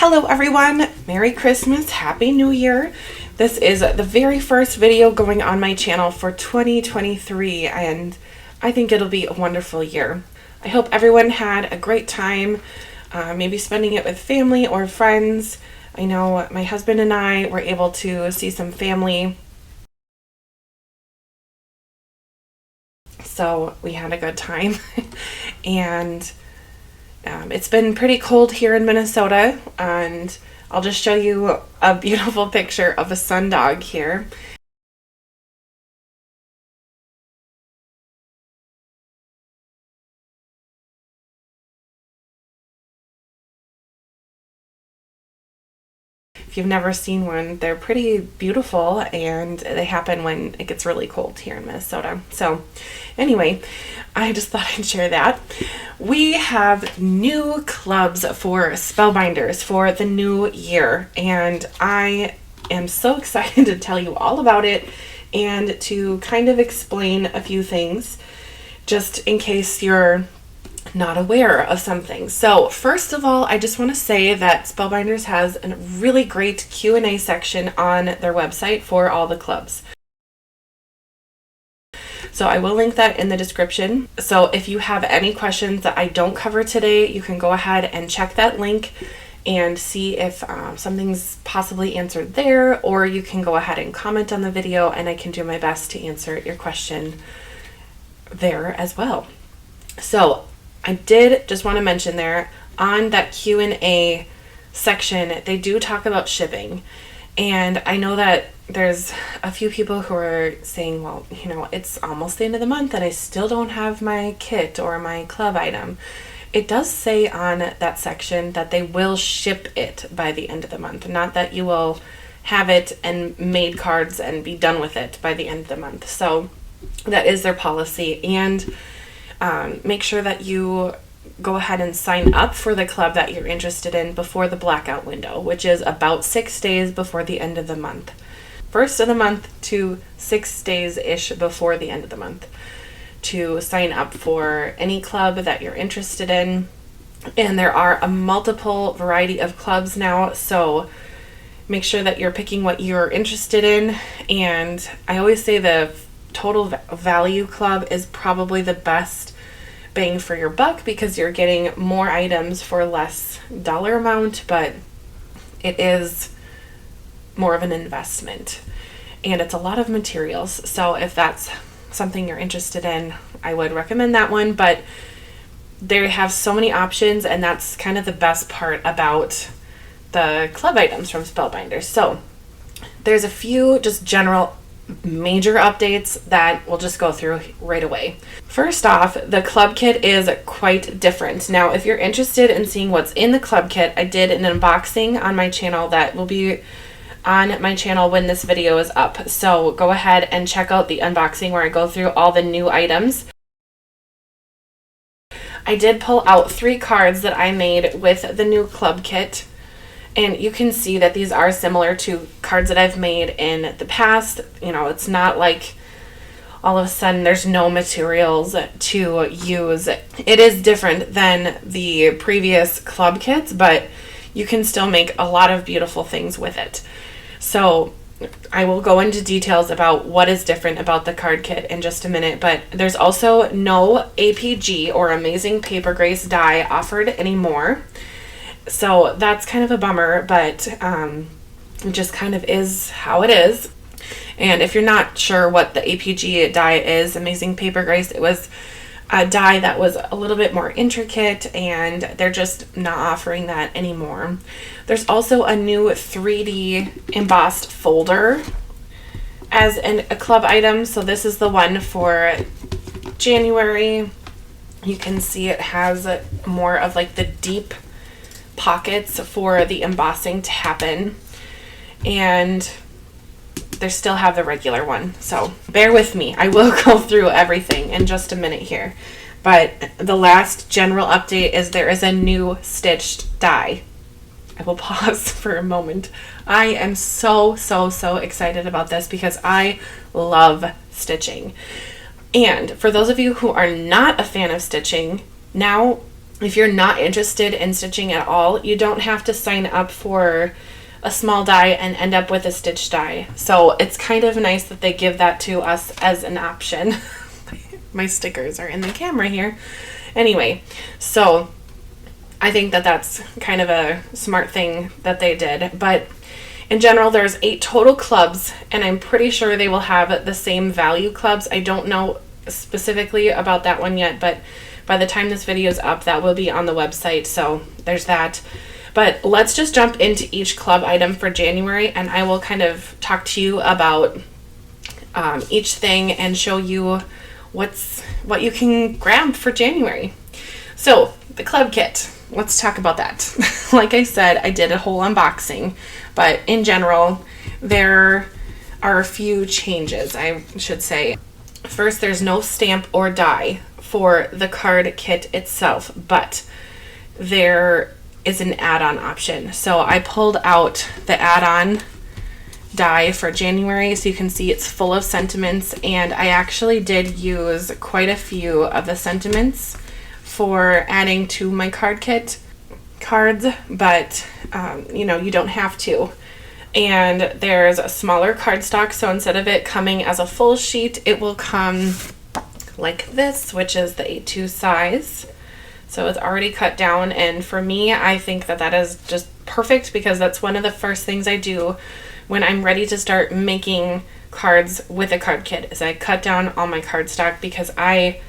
Hello everyone, Merry Christmas, Happy New Year. This is the very first video going on my channel for 2023 and I think it'll be a wonderful year. I hope everyone had a great time, maybe spending it with family or friends. I know my husband and I were able to see some family, so we had a good time. And it's been pretty cold here in Minnesota, and I'll just show you a beautiful picture of a sundog here. If you've never seen one, they're pretty beautiful, and they happen when it gets really cold here in Minnesota. So anyway, I just thought I'd share that. We have new clubs for Spellbinders for the new year, and I am so excited to tell you all about it and to kind of explain a few things just in case you're not aware of something. So first of all, I just want to say that Spellbinders has a really great Q&A section on their website for all the clubs. So I will link that in the description. So if you have any questions that I don't cover today, you can go ahead and check that link and see if something's possibly answered there, or you can go ahead and comment on the video and I can do my best to answer your question there as well. So I did just want to mention there on that Q&A section, they do talk about shipping. And I know that there's a few people who are saying, well, you know, it's almost the end of the month and I still don't have my kit or my club item. It does say on that section that they will ship it by the end of the month, not that you will have it and made cards and be done with it by the end of the month. So that is their policy. And make sure that you go ahead and sign up for the club that you're interested in before the blackout window, which is about 6 days before the end of the month. First of the month to 6 days-ish before the end of the month to sign up for any club that you're interested in. And there are a multiple variety of clubs now, so make sure that you're picking what you're interested in. And I always say the total value club is probably the best bang for your buck because you're getting more items for less dollar amount, but it is more of an investment and it's a lot of materials. So if that's something you're interested in, I would recommend that one. But they have so many options, and that's kind of the best part about the club items from Spellbinders. So there's a few just general major updates that we'll just go through right away. First off, the club kit is quite different. Now, if you're interested in seeing what's in the club kit, I did an unboxing on my channel that will be on my channel when this video is up. So go ahead and check out the unboxing where I go through all the new items. I did pull out 3 cards that I made with the new club kit. And you can see that these are similar to cards that I've made in the past. You know, it's not like all of a sudden there's no materials to use. It is different than the previous club kits, but you can still make a lot of beautiful things with it. So I will go into details about what is different about the card kit in just a minute, but there's also no APG or Amazing Paper Grace die offered anymore. So that's kind of a bummer, but it just kind of is how it is. And if you're not sure what the APG die is, Amazing Paper Grace, it was a die that was a little bit more intricate, and they're just not offering that anymore. There's also a new 3D embossed folder as a club item. So this is the one for January. You can see it has more of like the deep pockets for the embossing to happen, and they still have the regular one, so bear with me. I will go through everything in just a minute here, but the last general update is there is a new stitched die. I will pause for a moment. I am so excited about this because I love stitching. And for those of you who are not a fan of stitching, now if you're not interested in stitching at all, you don't have to sign up for a small die and end up with a stitch die. So it's kind of nice that they give that to us as an option. My stickers are in the camera here. Anyway, so I think that that's kind of a smart thing that they did. But in general, there's 8 total clubs, and I'm pretty sure they will have the same value clubs. I don't know specifically about that one yet, but by the time this video is up, that will be on the website. So there's that. But let's just jump into each club item for January, and I will kind of talk to you about each thing and show you what you can grab for January. So the club kit, let's talk about that. Like I said, I did a whole unboxing, but in general, there are a few changes, I should say. First, there's no stamp or die for the card kit itself, but there is an add-on option. So I pulled out the add-on die for January, so you can see it's full of sentiments, and I actually did use quite a few of the sentiments for adding to my card kit cards, but you know, you don't have to. And there's a smaller cardstock, so instead of it coming as a full sheet, it will come like this, which is the A2 size. So it's already cut down, and for me, I think that that is just perfect, because that's one of the first things I do when I'm ready to start making cards with a card kit, is I cut down all my cardstock, because I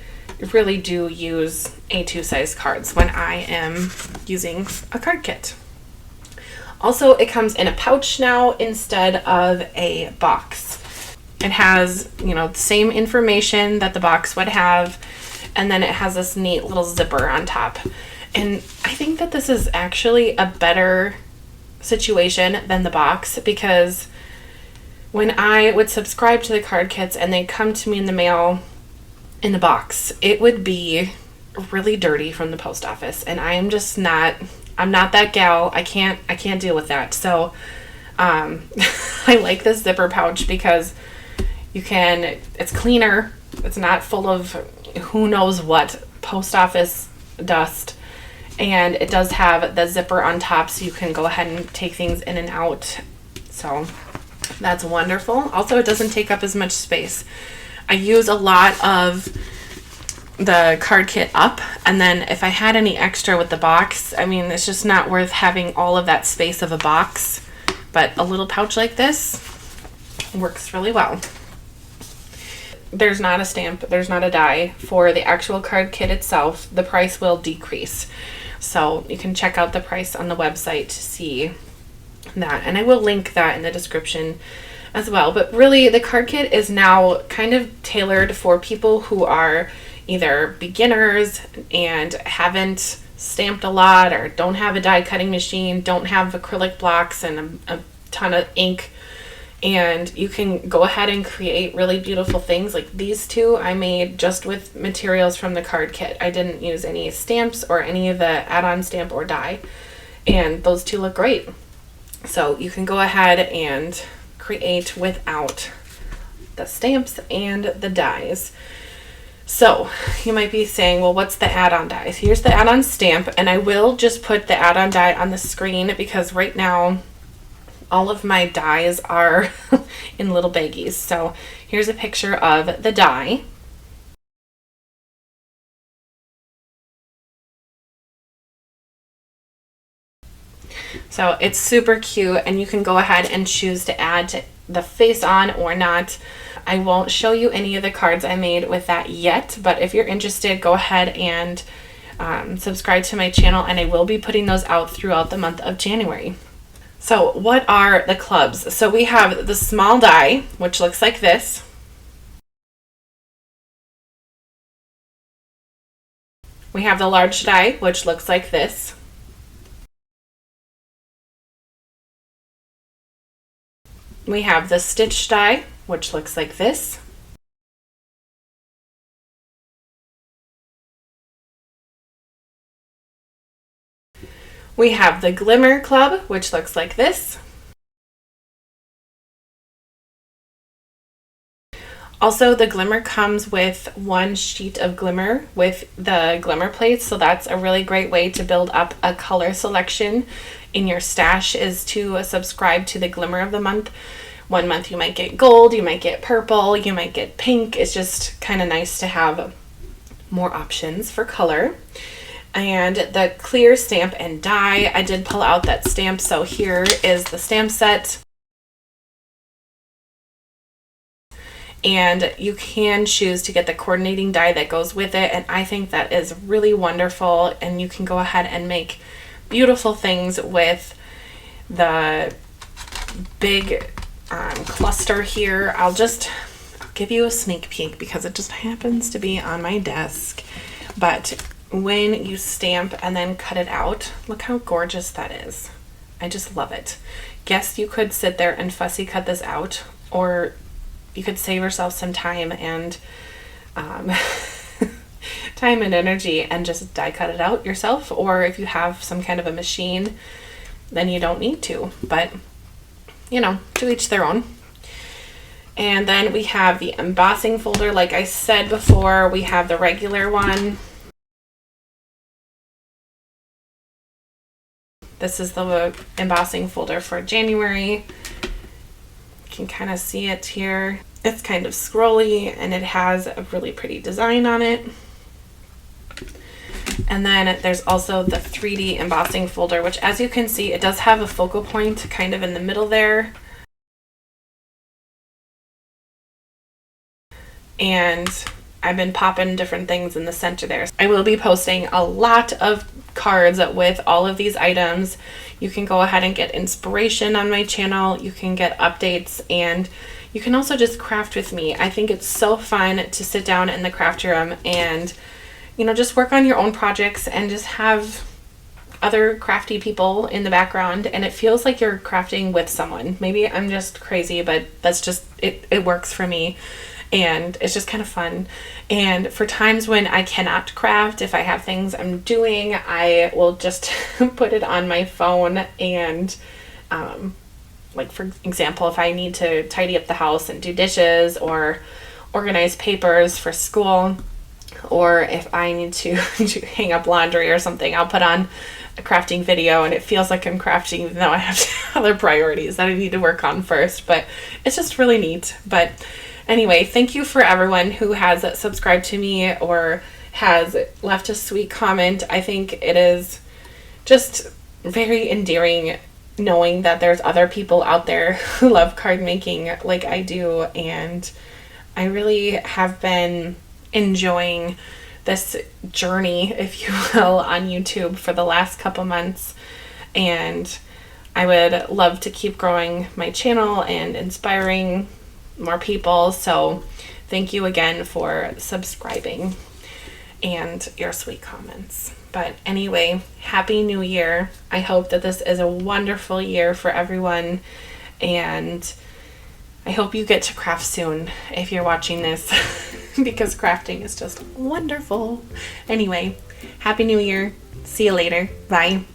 really do use A2 size cards when I am using a card kit. Also, it comes in a pouch now instead of a box. It has, you know, the same information that the box would have, and then it has this neat little zipper on top. And I think that this is actually a better situation than the box, because when I would subscribe to the card kits and they'd come to me in the mail in the box, it would be really dirty from the post office, and I'm not that gal. I can't deal with that. So I like this zipper pouch because it's cleaner. It's not full of who knows what post office dust, and it does have the zipper on top, so you can go ahead and take things in and out. So that's wonderful. Also, it doesn't take up as much space. I use a lot of the card kit up, and then if I had any extra with the box, I mean, it's just not worth having all of that space of a box, but a little pouch like this works really well. There's not a stamp, there's not a die for the actual card kit itself. The price will decrease, so you can check out the price on the website to see that, and I will link that in the description as well. But really, the card kit is now kind of tailored for people who are either beginners and haven't stamped a lot, or don't have a die cutting machine, don't have acrylic blocks and a ton of ink, and you can go ahead and create really beautiful things. Like these two I made just with materials from the card kit. I didn't use any stamps or any of the add-on stamp or die, and those two look great. So you can go ahead and create without the stamps and the dies. So you might be saying, well, what's the add-on die? So here's the add-on stamp, and I will just put the add-on die on the screen, because right now all of my dies are in little baggies. So here's a picture of the die. So it's super cute, and you can go ahead and choose to add the face on or not. I won't show you any of the cards I made with that yet, but if you're interested, go ahead and subscribe to my channel, and I will be putting those out throughout the month of January. So what are the clubs? So we have the small die, which looks like this. We have the large die, which looks like this. We have the stitch die, which looks like this. We have the glimmer club, which looks like this. Also, the glimmer comes with one sheet of glimmer with the glimmer plates, so that's a really great way to build up a color selection in your stash, is to subscribe to the glimmer of the month. One month you might get gold, you might get purple, you might get pink. It's just kind of nice to have more options for color. And the clear stamp and die, I did pull out that stamp, so here is the stamp set. And you can choose to get the coordinating die that goes with it, and I think that is really wonderful, and you can go ahead and make beautiful things with the big cluster here. I'll just give you a sneak peek because it just happens to be on my desk. But when you stamp and then cut it out, look how gorgeous that is. I just love it. Guess you could sit there and fussy cut this out, or you could save yourself some time and time and energy and just die cut it out yourself. Or if you have some kind of a machine, then you don't need to, but you know, to each their own. And then we have the embossing folder. Like I said before, we have the regular one. This is the embossing folder for January. You can kind of see it here. It's kind of scrolly and it has a really pretty design on it. And then there's also the 3D embossing folder, which, as you can see, it does have a focal point kind of in the middle there. And I've been popping different things in the center there. I will be posting a lot of cards with all of these items. You can go ahead and get inspiration on my channel. You can get updates, and you can also just craft with me. I think it's so fun to sit down in the craft room and, you know, just work on your own projects and just have other crafty people in the background, and it feels like you're crafting with someone. Maybe I'm just crazy, but that's just it works for me. And it's just kind of fun. And for times when I cannot craft, if I have things I'm doing, I will just put it on my phone. And like, for example, if I need to tidy up the house and do dishes or organize papers for school, or if I need to hang up laundry or something, I'll put on a crafting video, and it feels like I'm crafting even though I have other priorities that I need to work on first. But it's just really neat. But anyway, thank you for everyone who has subscribed to me or has left a sweet comment. I think it is just very endearing knowing that there's other people out there who love card making like I do. And I really have been enjoying this journey, if you will, on YouTube for the last couple months. And I would love to keep growing my channel and inspiring more people. So thank you again for subscribing and your sweet comments. But anyway, Happy New Year. I hope that this is a wonderful year for everyone, and I hope you get to craft soon if you're watching this because crafting is just wonderful. Anyway, Happy New Year. See you later. Bye.